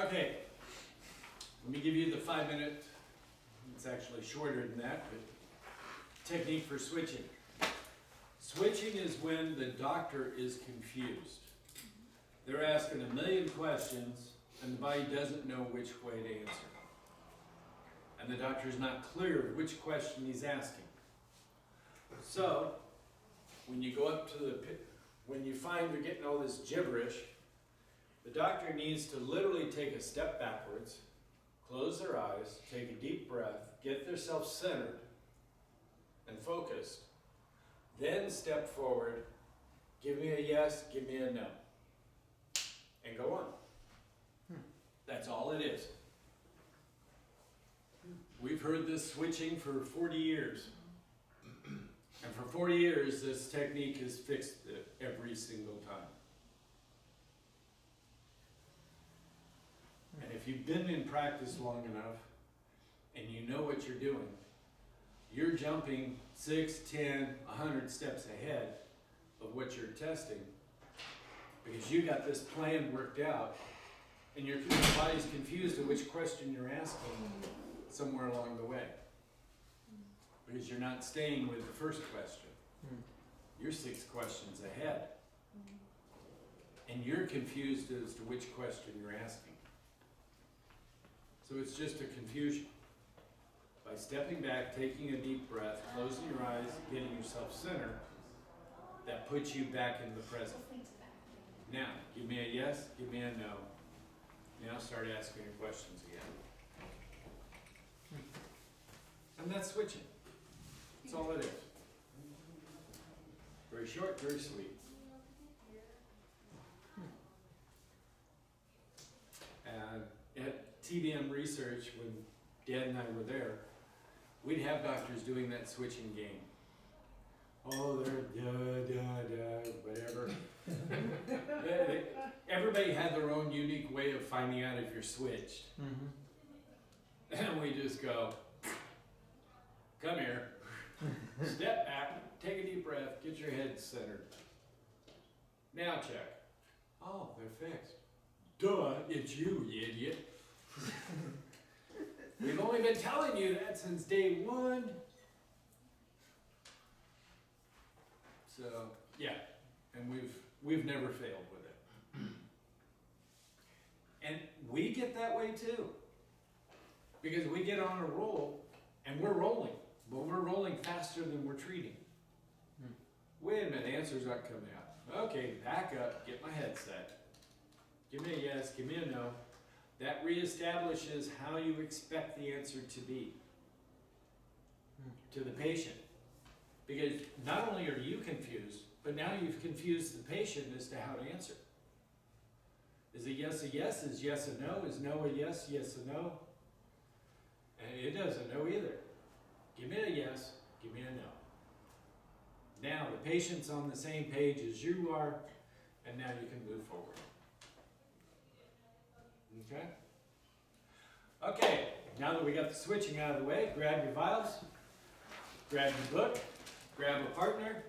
Okay, let me give you the 5 minute, it's actually shorter than that, but technique for switching. Switching is when the doctor is confused. They're asking a million questions and the body doesn't know which way to answer. And the doctor's not clear which question he's asking. So, when you go up to when you find you're getting all this gibberish, the doctor needs to literally take a step backwards, close their eyes, take a deep breath, get themselves centered and focused, then step forward, give me a yes, give me a no, and go on. That's all it is. We've heard this switching for 40 years. And for 40 years, this technique has fixed it every single time. And if you've been in practice long enough, and you know what you're doing, you're jumping 6, 10, 100 steps ahead of what you're testing, because you got this plan worked out, and your body's confused at which question you're asking somewhere along the way. Because you're not staying with the first question. You're 6 questions ahead. And you're confused as to which question you're asking. So it's just a confusion. By stepping back, taking a deep breath, closing your eyes, getting yourself centered, that puts you back in the present. Now, give me a yes, give me a no. Now start asking your questions again. And that's switching. That's all it is. Very short, very sweet. And at TBM Research, when Dad and I were there, we'd have doctors doing that switching game. Oh, they're whatever. Everybody had their own unique way of finding out if you're switched. And we just go, come here, step back, take a deep breath, get your head centered. Now check. Oh, they're fixed. Duh, it's you, you idiot. We've only been telling you that since day 1. So, yeah, and we've never failed with it. And we get that way too. Because we get on a roll, and we're rolling, but we're rolling faster than we're treating. Wait a minute, answers aren't coming out. Okay, back up, get my head set. Give me a yes, give me a no. That reestablishes how you expect the answer to be to the patient. Because not only are you confused, but now you've confused the patient as to how to answer. Is a yes? Is yes a no? Is no a yes a no? And it doesn't know either. Give me a yes, give me a no. Now the patient's on the same page as you are, and now you can move forward. Okay? Okay, now that we got the switching out of the way, grab your vials, grab your book, grab a partner,